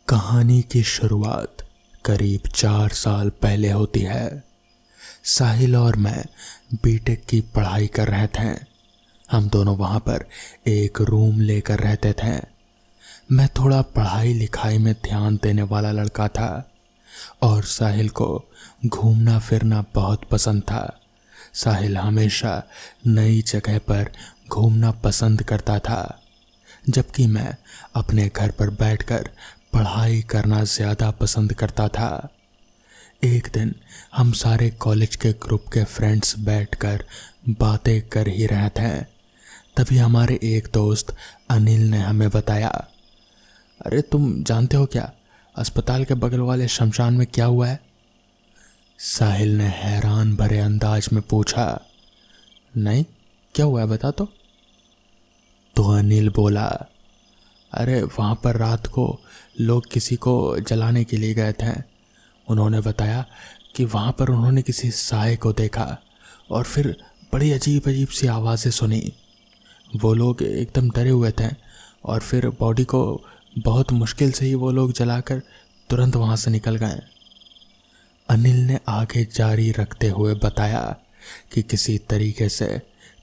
कहानी की शुरुआत करीब 4 साल पहले होती है। साहिल और मैं बीटेक की पढ़ाई कर रहे थे। हम दोनों वहाँ पर एक रूम लेकर रहते थे। मैं थोड़ा पढ़ाई लिखाई में ध्यान देने वाला लड़का था और साहिल को घूमना फिरना बहुत पसंद था। साहिल हमेशा नई जगह पर घूमना पसंद करता था, जबकि मैं अपने घर पर बैठकर पढ़ाई करना ज़्यादा पसंद करता था। एक दिन हम सारे कॉलेज के ग्रुप के फ्रेंड्स बैठकर बातें कर ही रहे थे। तभी हमारे एक दोस्त अनिल ने हमें बताया, अरे तुम जानते हो क्या, अस्पताल के बगल वाले शमशान में क्या हुआ है? साहिल ने हैरान भरे अंदाज में पूछा, नहीं क्या हुआ है बता तो अनिल बोला, अरे वहाँ पर रात को लोग किसी को जलाने के लिए गए थे। उन्होंने बताया कि वहाँ पर उन्होंने किसी साए को देखा और फिर बड़ी अजीब अजीब सी आवाज़ें सुनी। वो लोग एकदम डरे हुए थे और फिर बॉडी को बहुत मुश्किल से ही वो लोग जलाकर तुरंत वहाँ से निकल गए। अनिल ने आगे जारी रखते हुए बताया कि किसी तरीके से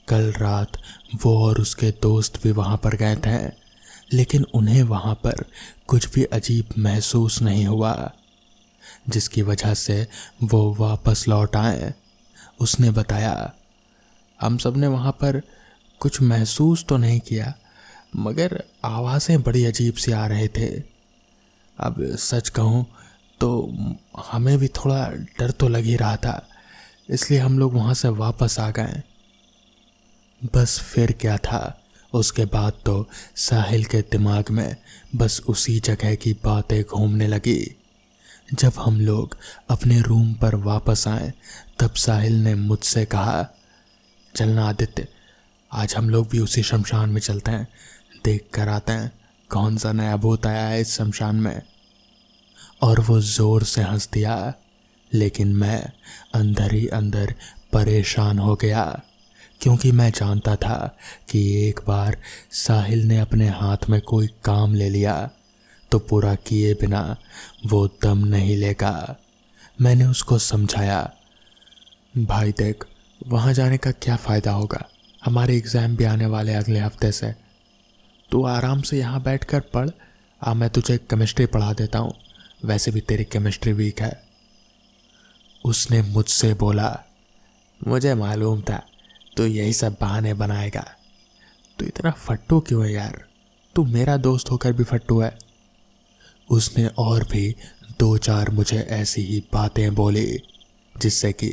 कल रात वो और उसके दोस्त भी वहाँ पर गए थे, लेकिन उन्हें वहाँ पर कुछ भी अजीब महसूस नहीं हुआ, जिसकी वजह से वो वापस लौट आए। उसने बताया, हम सब ने वहाँ पर कुछ महसूस तो नहीं किया, मगर आवाज़ें बड़ी अजीब सी आ रहे थे। अब सच कहूँ तो हमें भी थोड़ा डर तो लग ही रहा था, इसलिए हम लोग वहाँ से वापस आ गए। बस फिर क्या था, उसके बाद तो साहिल के दिमाग में बस उसी जगह की बातें घूमने लगी। जब हम लोग अपने रूम पर वापस आए तब साहिल ने मुझसे कहा, चलना आदित्य, आज हम लोग भी उसी शमशान में चलते हैं, देख कर आते हैं कौन सा नया भूत आया है इस शमशान में। और वो ज़ोर से हंस दिया, लेकिन मैं अंदर ही अंदर परेशान हो गया, क्योंकि मैं जानता था कि एक बार साहिल ने अपने हाथ में कोई काम ले लिया तो पूरा किए बिना वो दम नहीं लेगा। मैंने उसको समझाया, भाई देख, वहाँ जाने का क्या फ़ायदा होगा, हमारे एग्ज़ाम भी आने वाले अगले हफ्ते से। तू आराम से यहाँ बैठ कर पढ़, मैं तुझे केमिस्ट्री पढ़ा देता हूँ, वैसे भी तेरी केमिस्ट्री वीक है। उसने मुझसे बोला, मुझे मालूम था तू यही सब बहाने बनाएगा। तू इतना फट्टू क्यों है यार, तू मेरा दोस्त होकर भी फट्टू है। उसने और भी 2-4 मुझे ऐसी ही बातें बोली, जिससे कि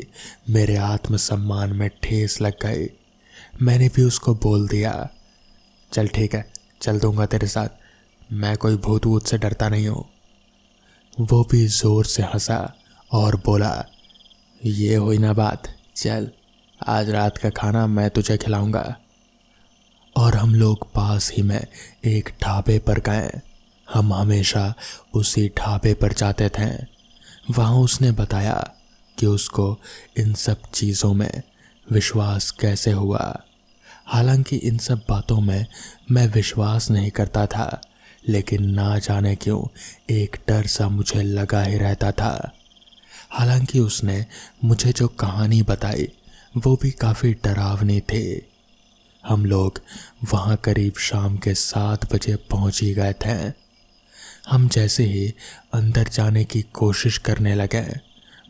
मेरे आत्मसम्मान में ठेस लग गई। मैंने भी उसको बोल दिया, चल ठीक है, चल दूंगा तेरे साथ, मैं कोई भूत वूत से डरता नहीं हूँ। वो भी ज़ोर से हंसा और बोला, ये हुई ना बात, चल आज रात का खाना मैं तुझे खिलाऊंगा। और हम लोग पास ही में एक ढाबे पर गए। हम हमेशा उसी ढाबे पर जाते थे। वहाँ उसने बताया कि उसको इन सब चीज़ों में विश्वास कैसे हुआ। हालांकि इन सब बातों में मैं विश्वास नहीं करता था, लेकिन ना जाने क्यों एक डर सा मुझे लगा ही रहता था। हालांकि उसने मुझे जो कहानी बताई वो भी काफ़ी डरावनी थी। हम लोग वहाँ करीब शाम के 7 बजे पहुँच ही गए थे। हम जैसे ही अंदर जाने की कोशिश करने लगे,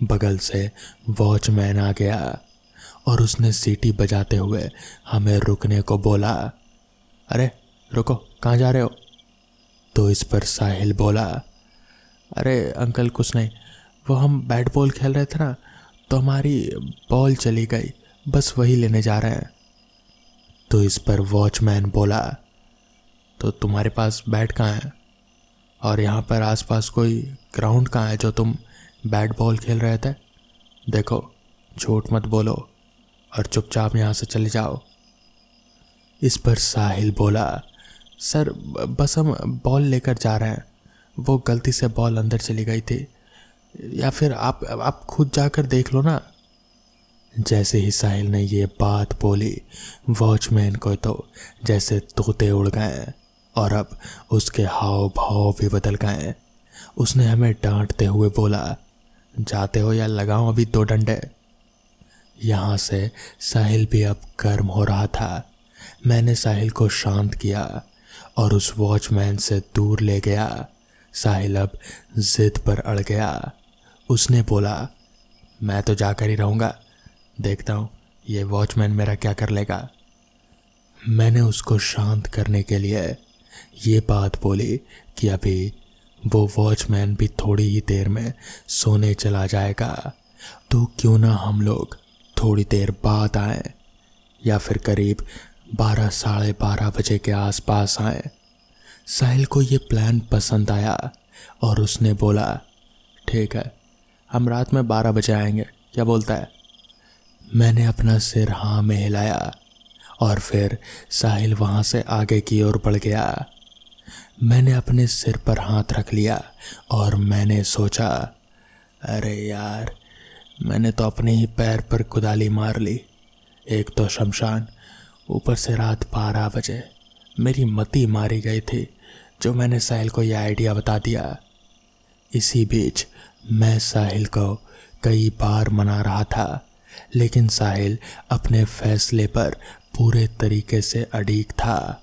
बगल से वॉचमैन आ गया और उसने सीटी बजाते हुए हमें रुकने को बोला। अरे रुको, कहाँ जा रहे हो? तो इस पर साहिल बोला, अरे अंकल कुछ नहीं, वो हम बैट बॉल खेल रहे थे ना, तो हमारी बॉल चली गई, बस वही लेने जा रहे हैं। तो इस पर वॉचमैन बोला, तो तुम्हारे पास बैट कहाँ है? और यहाँ पर आसपास कोई ग्राउंड कहाँ है जो तुम बैट बॉल खेल रहे थे? देखो, झूठ मत बोलो और चुपचाप यहाँ से चले जाओ। इस पर साहिल बोला, सर बस हम बॉल लेकर जा रहे हैं, वो गलती से बॉल अंदर चली गई थी, या फिर आप खुद जाकर देख लो ना। जैसे ही साहिल ने ये बात बोली, वॉचमैन को तो जैसे तोते उड़ गए और अब उसके हाव भाव भी बदल गए। उसने हमें डांटते हुए बोला, जाते हो या लगाऊं अभी 2 डंडे। यहाँ से साहिल भी अब गर्म हो रहा था। मैंने साहिल को शांत किया और उस वॉचमैन से दूर ले गया। साहिल अब जिद पर अड़ गया। उसने बोला, मैं तो जाकर ही रहूँगा, देखता हूँ ये वॉचमैन मेरा क्या कर लेगा। मैंने उसको शांत करने के लिए ये बात बोली कि अभी वो वॉचमैन भी थोड़ी ही देर में सोने चला जाएगा, तो क्यों ना हम लोग थोड़ी देर बाद आए या फिर करीब 12 साढ़े 12 बजे के आसपास आए। साहिल को ये प्लान पसंद आया और उसने बोला, ठीक है, हम रात में 12 बजे आएंगे, क्या बोलता है। मैंने अपना सिर हाँ में हिलाया और फिर साहिल वहाँ से आगे की ओर बढ़ गया। मैंने अपने सिर पर हाथ रख लिया और मैंने सोचा, अरे यार, मैंने तो अपने ही पैर पर कुदाली मार ली। एक तो शमशान, ऊपर से रात 12 बजे। मेरी मती मारी गई थी जो मैंने साहिल को यह आइडिया बता दिया। इसी बीच मैं साहिल को कई बार मना रहा था, लेकिन साहिल अपने फैसले पर पूरे तरीके से अड़िग था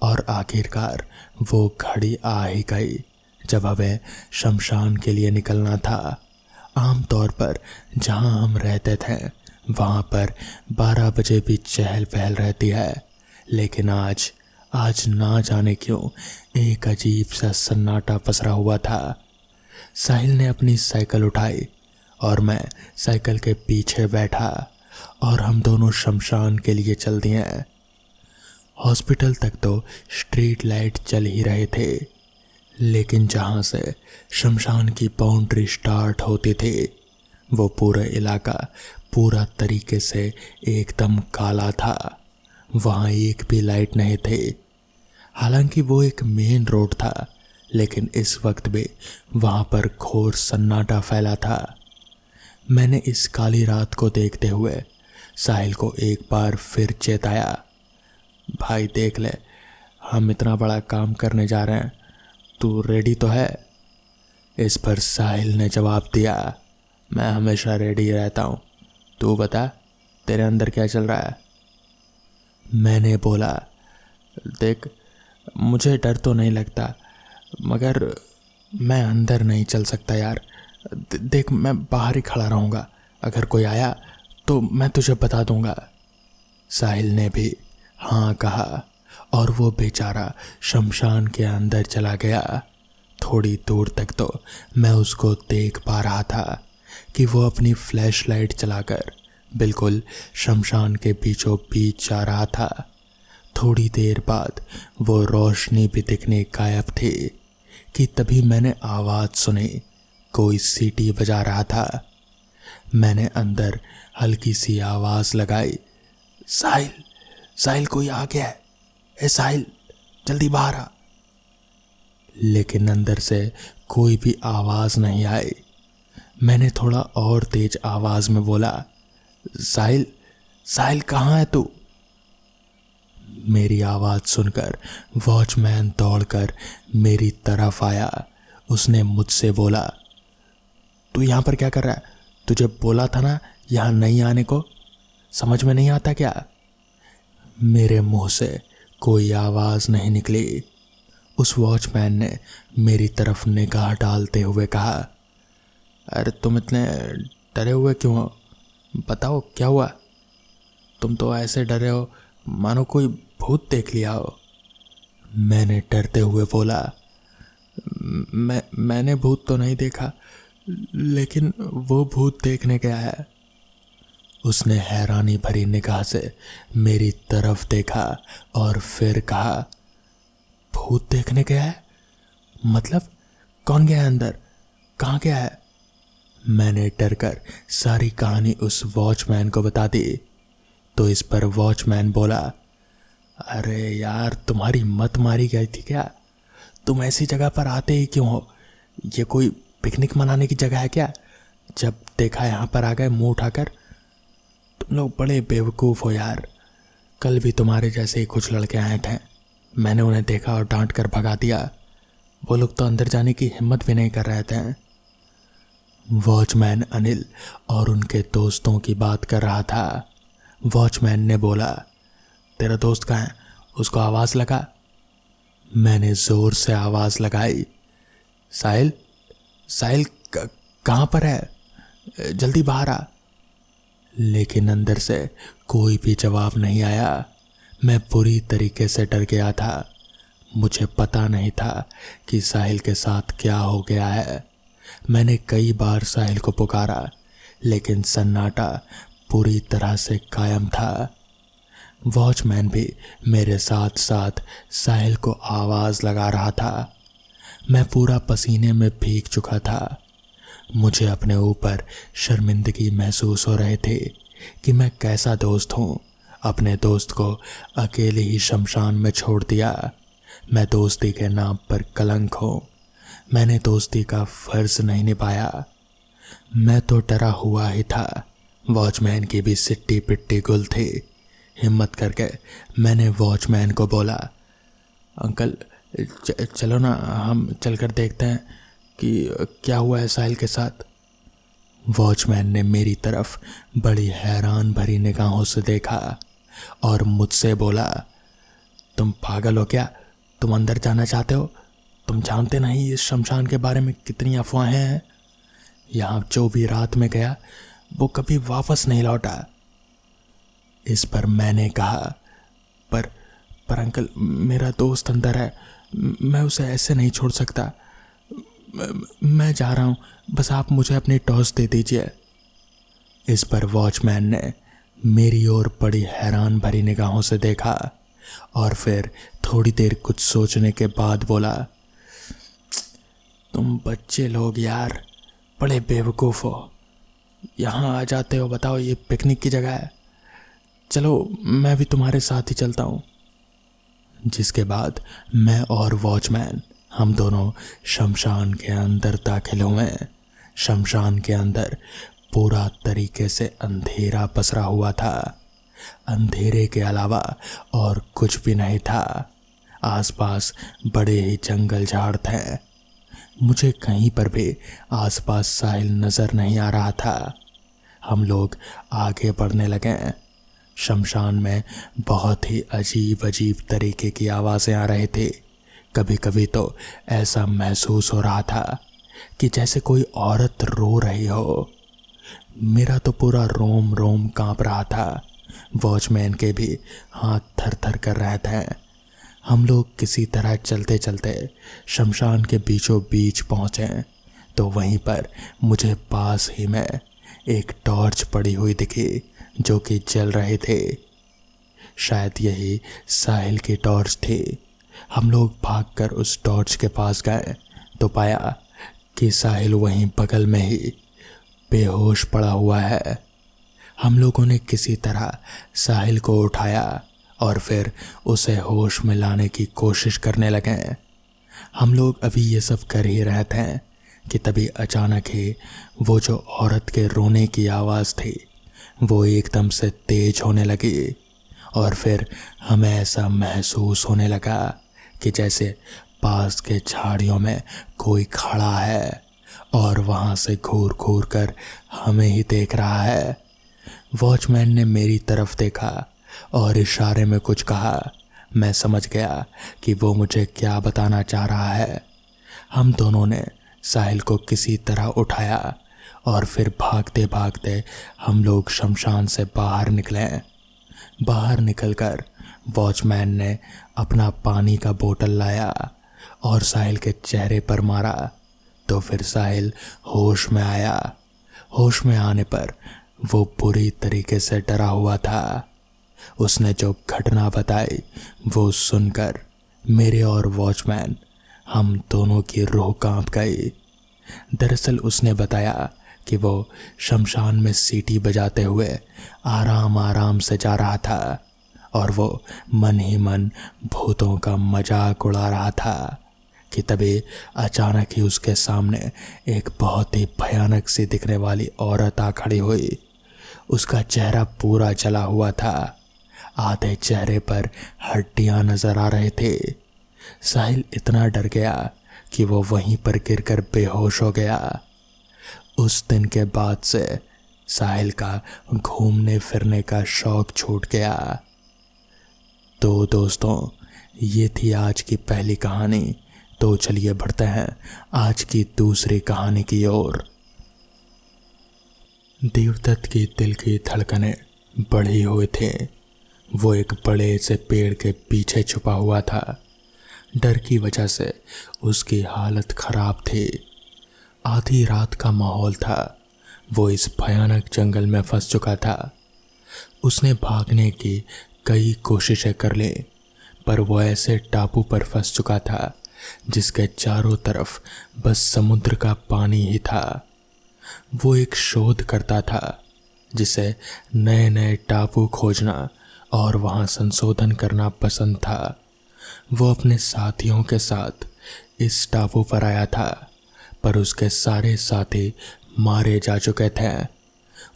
और आखिरकार वो घड़ी आ ही गई जब हमें शमशान के लिए निकलना था। आमतौर पर जहां हम रहते थे वहां पर 12 बजे भी चहल पहल रहती है, लेकिन आज ना जाने क्यों एक अजीब सा सन्नाटा पसरा हुआ था। साहिल ने अपनी साइकिल उठाई और मैं साइकिल के पीछे बैठा और हम दोनों शमशान के लिए चल दिए। हॉस्पिटल तक तो स्ट्रीट लाइट जल ही रहे थे, लेकिन जहां से शमशान की बाउंड्री स्टार्ट होती थी वो पूरा इलाका पूरा तरीके से एकदम काला था। वहाँ एक भी लाइट नहीं थी। हालांकि वो एक मेन रोड था, लेकिन इस वक्त भी वहाँ पर घोर सन्नाटा फैला था। मैंने इस काली रात को देखते हुए साहिल को एक बार फिर चेताया, भाई देख ले, हम इतना बड़ा काम करने जा रहे हैं, तू रेडी तो है। इस पर साहिल ने जवाब दिया, मैं हमेशा रेडी रहता हूँ, तू बता तेरे अंदर क्या चल रहा है। मैंने बोला, देख मुझे डर तो नहीं लगता, मगर मैं अंदर नहीं चल सकता यार। देख मैं बाहर ही खड़ा रहूँगा, अगर कोई आया तो मैं तुझे बता दूँगा। साहिल ने भी हाँ कहा और वो बेचारा शमशान के अंदर चला गया। थोड़ी दूर तक तो मैं उसको देख पा रहा था कि वो अपनी फ्लैश लाइट चलाकर बिल्कुल शमशान के बीचों बीच जा रहा था। थोड़ी देर बाद वो रोशनी भी दिखने गायब थी कि तभी मैंने आवाज़ सुनी, कोई सीटी बजा रहा था। मैंने अंदर हल्की सी आवाज़ लगाई, साहिल, साहिल कोई आ गया है, ए साहिल जल्दी बाहर आ। लेकिन अंदर से कोई भी आवाज़ नहीं आई। मैंने थोड़ा और तेज आवाज़ में बोला, साहिल, साहिल कहाँ है तू। मेरी आवाज़ सुनकर वॉचमैन दौड़कर मेरी तरफ आया। उसने मुझसे बोला, तू यहाँ पर क्या कर रहा है, तुझे बोला था ना यहाँ नहीं आने को, समझ में नहीं आता क्या। मेरे मुंह से कोई आवाज़ नहीं निकली। उस वॉचमैन ने मेरी तरफ निगाह डालते हुए कहा, अरे तुम इतने डरे हुए क्यों हो, बताओ क्या हुआ। तुम तो ऐसे डरे हो मानो कोई भूत देख लिया हो। मैंने डरते हुए बोला, मैंने भूत तो नहीं देखा, लेकिन वो भूत देखने गया है। उसने हैरानी भरी निगाह से मेरी तरफ देखा और फिर कहा, भूत देखने गया है मतलब कौन गया है अंदर, कहाँ गया है। मैंने डरकर सारी कहानी उस वॉचमैन को बता दी तो इस पर वॉचमैन बोला, अरे यार तुम्हारी मत मारी गई थी क्या, तुम ऐसी जगह पर आते ही क्यों हो, ये कोई पिकनिक मनाने की जगह है क्या, जब देखा यहाँ पर आ गए मुंह उठाकर। तुम लोग बड़े बेवकूफ़ हो यार, कल भी तुम्हारे जैसे ही कुछ लड़के आए थे, मैंने उन्हें देखा और डांट कर भगा दिया, वो लोग तो अंदर जाने की हिम्मत भी नहीं कर रहे थे। वॉचमैन अनिल और उनके दोस्तों की बात कर रहा था। वॉचमैन ने बोला, तेरा दोस्त कहाँ है, उसको आवाज़ लगा। मैंने ज़ोर से आवाज़ लगाई, साहिल, साहिल कहाँ पर है, जल्दी बाहर आ। लेकिन अंदर से कोई भी जवाब नहीं आया। मैं बुरी तरीके से डर गया था। मुझे पता नहीं था कि साहिल के साथ क्या हो गया है। मैंने कई बार साहिल को पुकारा, लेकिन सन्नाटा पूरी तरह से कायम था। वॉचमैन भी मेरे साथ साथ साहिल को आवाज़ लगा रहा था। मैं पूरा पसीने में भीग चुका था। मुझे अपने ऊपर शर्मिंदगी महसूस हो रहे थे कि मैं कैसा दोस्त हूँ, अपने दोस्त को अकेले ही शमशान में छोड़ दिया। मैं दोस्ती के नाम पर कलंक हूँ। मैंने दोस्ती का फर्ज नहीं निभाया। मैं तो डरा हुआ ही था। वॉचमैन की भी सिट्टी पिट्टी गुल थी। हिम्मत करके मैंने वॉचमैन को बोला, अंकल चलो ना, हम चलकर देखते हैं कि क्या हुआ है साहिल के साथ। वॉचमैन ने मेरी तरफ बड़ी हैरान भरी निगाहों से देखा और मुझसे बोला, तुम पागल हो क्या? तुम अंदर जाना चाहते हो? तुम जानते नहीं इस शमशान के बारे में कितनी अफवाहें हैं। यहाँ जो भी रात में गया वो कभी वापस नहीं लौटा। इस पर मैंने कहा, पर अंकल, मेरा दोस्त अंदर है, मैं उसे ऐसे नहीं छोड़ सकता। मैं जा रहा हूँ, बस आप मुझे अपनी टॉर्च दे दीजिए। इस पर वॉचमैन ने मेरी ओर बड़ी हैरान भरी निगाहों से देखा और फिर थोड़ी देर कुछ सोचने के बाद बोला, तुम बच्चे लोग यार बड़े बेवकूफ़ हो। यहाँ आ जाते हो, बताओ ये पिकनिक की जगह है। चलो मैं भी तुम्हारे साथ ही चलता हूँ। जिसके बाद मैं और वॉचमैन हम दोनों शमशान के अंदर दाखिल हुए। शमशान के अंदर पूरा तरीके से अंधेरा पसरा हुआ था। अंधेरे के अलावा और कुछ भी नहीं था। आसपास बड़े ही जंगल झाड़ थे। मुझे कहीं पर भी आसपास साहिल नज़र नहीं आ रहा था। हम लोग आगे बढ़ने लगे। शमशान में बहुत ही अजीब अजीब तरीके की आवाज़ें आ रही थी। कभी कभी तो ऐसा महसूस हो रहा था कि जैसे कोई औरत रो रही हो। मेरा तो पूरा रोम रोम कांप रहा था। वॉचमैन के भी हाथ थर थर कर रहे थे। हम लोग किसी तरह चलते चलते शमशान के बीचों बीच पहुँचे तो वहीं पर मुझे पास ही में एक टॉर्च पड़ी हुई दिखी जो कि जल रहे थे। शायद यही साहिल की टॉर्च थी। हम लोग भागकर उस टॉर्च के पास गए तो पाया कि साहिल वहीं बगल में ही बेहोश पड़ा हुआ है। हम लोगों ने किसी तरह साहिल को उठाया और फिर उसे होश में लाने की कोशिश करने लगे। हम लोग अभी ये सब कर ही रहे थे कि तभी अचानक ही वो जो औरत के रोने की आवाज़ थी वो एकदम से तेज होने लगी और फिर हमें ऐसा महसूस होने लगा कि जैसे पास के झाड़ियों में कोई खड़ा है और वहाँ से घूर घूर कर हमें ही देख रहा है। वॉचमैन ने मेरी तरफ देखा और इशारे में कुछ कहा। मैं समझ गया कि वो मुझे क्या बताना चाह रहा है। हम दोनों ने साहिल को किसी तरह उठाया और फिर भागते भागते हम लोग शमशान से बाहर निकले। बाहर निकलकर वॉचमैन ने अपना पानी का बोतल लाया और साहिल के चेहरे पर मारा तो फिर साहिल होश में आया। होश में आने पर वो बुरी तरीके से डरा हुआ था। उसने जो घटना बताई वो सुनकर मेरे और वॉचमैन हम दोनों की रूह कांप गई। दरअसल उसने बताया कि वो शमशान में सीटी बजाते हुए आराम आराम से जा रहा था और वो मन ही मन भूतों का मजाक उड़ा रहा था कि तभी अचानक ही उसके सामने एक बहुत ही भयानक सी दिखने वाली औरत आ खड़ी हुई। उसका चेहरा पूरा जला हुआ था। आधे चेहरे पर हड्डियां नजर आ रहे थे। साहिल इतना डर गया कि वो वहीं पर गिरकर बेहोश हो गया। उस दिन के बाद से साहिल का घूमने फिरने का शौक छूट गया। तो दोस्तों, ये थी आज की पहली कहानी। तो चलिए बढ़ते हैं आज की दूसरी कहानी की ओर। देवदत्त की दिल की धड़कनें बढ़ी हुई थी। वो एक बड़े से पेड़ के पीछे छुपा हुआ था। डर की वजह से उसकी हालत खराब थी। आधी रात का माहौल था। वो इस भयानक जंगल में फंस चुका था। उसने भागने की कई कोशिशें कर ली, पर वो ऐसे टापू पर फंस चुका था जिसके चारों तरफ बस समुद्र का पानी ही था। वो एक शोध करता था जिसे नए नए टापू खोजना और वहाँ संशोधन करना पसंद था। वो अपने साथियों के साथ इस टापू पर आया था, पर उसके सारे साथी मारे जा चुके थे।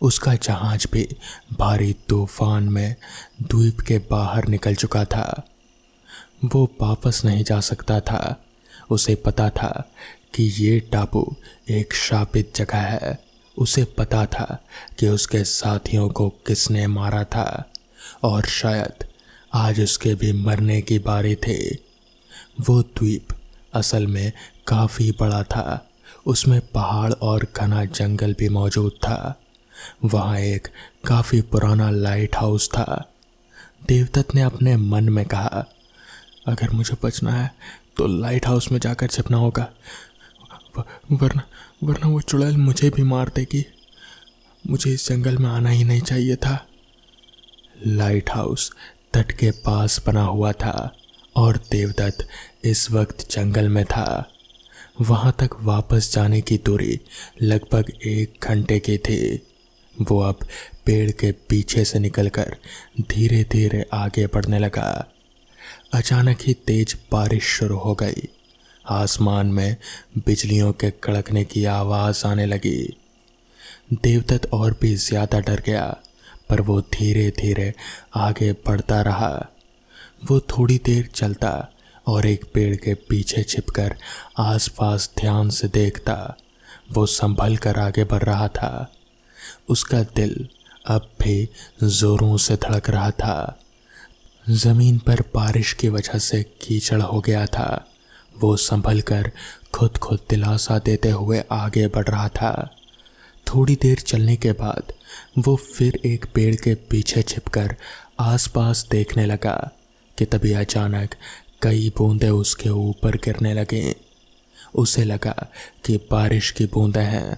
उसका जहाज भी भारी तूफान में द्वीप के बाहर निकल चुका था। वो वापस नहीं जा सकता था। उसे पता था कि ये टापू एक शापित जगह है। उसे पता था कि उसके साथियों को किसने मारा था और शायद आज उसके भी मरने की बारी थी। वो द्वीप असल में काफ़ी बड़ा था। उसमें पहाड़ और घना जंगल भी मौजूद था। वहाँ एक काफ़ी पुराना लाइट हाउस था। देवदत्त ने अपने मन में कहा, अगर मुझे बचना है तो लाइट हाउस में जाकर छिपना होगा, वरना वो चुड़ैल मुझे भी मार देगी। मुझे इस जंगल में आना ही नहीं चाहिए था। लाइट हाउस तट के पास बना हुआ था और देवदत्त इस वक्त जंगल में था। वहाँ तक वापस जाने की दूरी लगभग 1 घंटे की थी। वो अब पेड़ के पीछे से निकलकर धीरे धीरे आगे बढ़ने लगा। अचानक ही तेज बारिश शुरू हो गई। आसमान में बिजलियों के कड़कने की आवाज़ आने लगी। देवदत्त और भी ज़्यादा डर गया, पर वो धीरे धीरे आगे बढ़ता रहा। वो थोड़ी देर चलता और एक पेड़ के पीछे छिपकर आसपास ध्यान से देखता। वो संभल कर आगे बढ़ रहा था। उसका दिल अब भी जोरों से धड़क रहा था। जमीन पर बारिश की वजह से कीचड़ हो गया था। वो संभल कर खुद को दिलासा देते हुए आगे बढ़ रहा था। थोड़ी देर चलने के बाद वो फिर एक पेड़ के पीछे छिपकर आसपास देखने लगा कि तभी अचानक कई बूंदें उसके ऊपर गिरने लगे। उसे लगा कि बारिश की बूंदें हैं,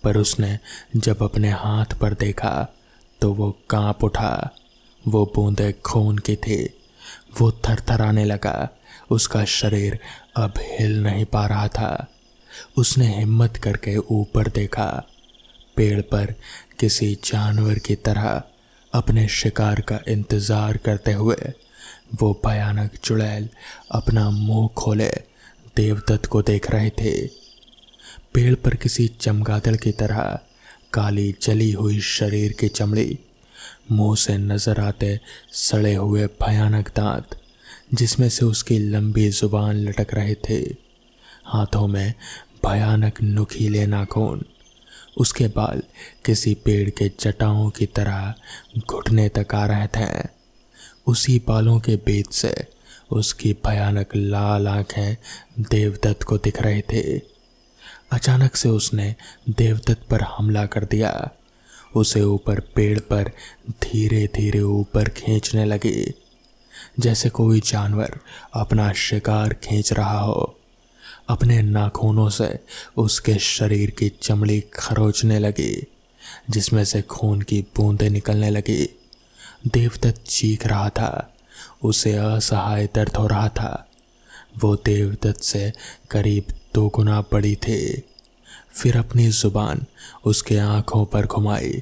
पर उसने जब अपने हाथ पर देखा तो वो कांप उठा। वो बूंदें खून की थी। वो थरथराने लगा। उसका शरीर अब हिल नहीं पा रहा था। उसने हिम्मत करके ऊपर देखा। पेड़ पर किसी जानवर की तरह अपने शिकार का इंतज़ार करते हुए वो भयानक चुड़ैल अपना मुंह खोले देवदत्त को देख रहे थे। पेड़ पर किसी चमगादड़ की तरह काली जली हुई शरीर की चमड़ी, मुंह से नजर आते सड़े हुए भयानक दांत जिसमें से उसकी लंबी जुबान लटक रहे थे। हाथों में भयानक नुकीले नाखून। उसके बाल किसी पेड़ के जटाओं की तरह घुटने तक आ रहे थे। उसी बालों के बीच से उसकी भयानक लाल आंखें देवदत्त को दिख रहे थे। अचानक से उसने देवदत्त पर हमला कर दिया। उसे ऊपर पेड़ पर धीरे धीरे ऊपर खींचने लगी, जैसे कोई जानवर अपना शिकार खींच रहा हो। अपने नाखूनों से उसके शरीर की चमड़ी खरोंचने लगी, जिसमें से खून की बूंदें निकलने लगी। देवदत्त चीख रहा था। उसे असहाय दर्द हो रहा था। वो देवदत्त से करीब 2 गुना बड़ी थी। फिर अपनी जुबान उसके आंखों पर घुमाई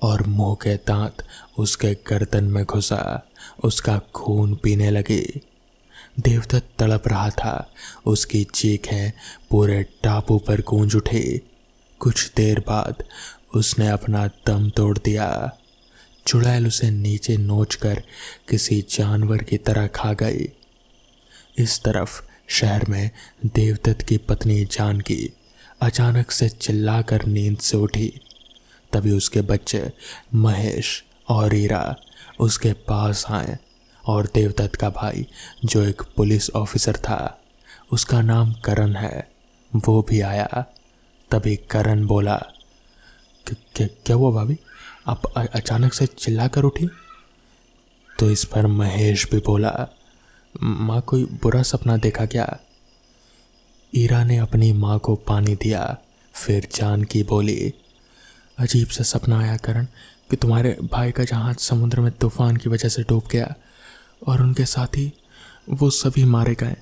और मुंह के दांत उसके गर्दन में घुसा उसका खून पीने लगी। देवदत्त तड़प रहा था। उसकी चीखें पूरे टापू पर गूंज उठी। कुछ देर बाद उसने अपना दम तोड़ दिया। चुड़ैल उसे नीचे नोचकर किसी जानवर की तरह खा गई। इस तरफ शहर में देवदत्त की पत्नी जानकी अचानक से चिल्लाकर नींद से उठी। तभी उसके बच्चे महेश और ईरा उसके पास आए और देवदत्त का भाई, जो एक पुलिस ऑफिसर था, उसका नाम करण है, वो भी आया। तभी करण बोला, क्या हुआ भाभी, आप अचानक से चिल्ला कर उठी? तो इस पर महेश भी बोला, माँ कोई बुरा सपना देखा क्या? ईरा ने अपनी माँ को पानी दिया। फिर जानकी बोली, अजीब सा सपना आया करण कि तुम्हारे भाई का जहाज समुद्र में तूफान की वजह से डूब गया और उनके साथी वो सभी मारे गए।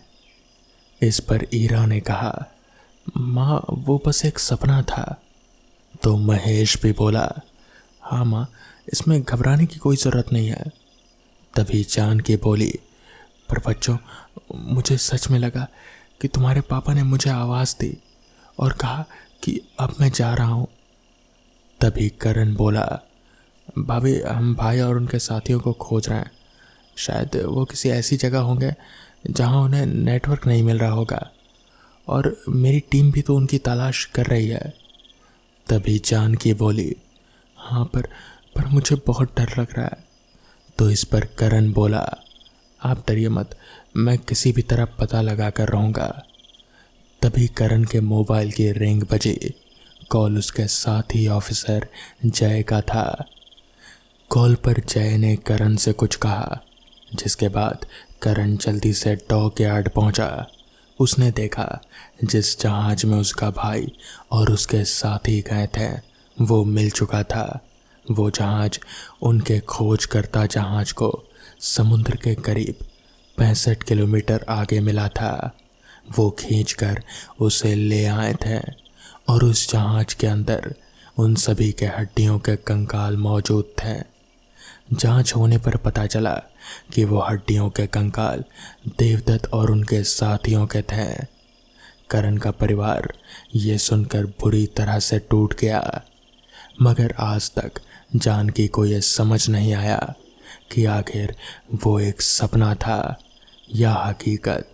इस पर ईरा ने कहा, माँ वो बस एक सपना था। तो महेश भी बोला, हाँ माँ, इसमें घबराने की कोई ज़रूरत नहीं है। तभी जानकी बोली, पर बच्चों, मुझे सच में लगा कि तुम्हारे पापा ने मुझे आवाज़ दी और कहा कि अब मैं जा रहा हूँ। तभी करण बोला, भाभी हम भाई और उनके साथियों को खोज रहे हैं। शायद वो किसी ऐसी जगह होंगे जहाँ उन्हें नेटवर्क नहीं मिल रहा होगा, और मेरी टीम भी तो उनकी तलाश कर रही है। तभी जानकी बोली, हाँ पर मुझे बहुत डर लग रहा है। तो इस पर करण बोला, आप डरिए मत, मैं किसी भी तरह पता लगा कर रहूँगा। तभी करण के मोबाइल की रिंग बजी। कॉल उसके साथी ऑफिसर जय का था। कॉल पर जय ने करण से कुछ कहा, जिसके बाद करण जल्दी से डॉक यार्ड पहुंचा। उसने देखा जिस जहाज में उसका भाई और उसके साथी गए थे वो मिल चुका था। वो जहाज उनके खोजकर्ता जहाज को समुद्र के करीब 65 किलोमीटर आगे मिला था। वो खींचकर उसे ले आए थे और उस जहाज के अंदर उन सभी के हड्डियों के कंकाल मौजूद थे। जांच होने पर पता चला कि वो हड्डियों के कंकाल देवदत्त और उनके साथियों के थे। करण का परिवार ये सुनकर बुरी तरह से टूट गया, मगर आज तक जानकी को ये समझ नहीं आया कि आखिर वो एक सपना था या हकीकत।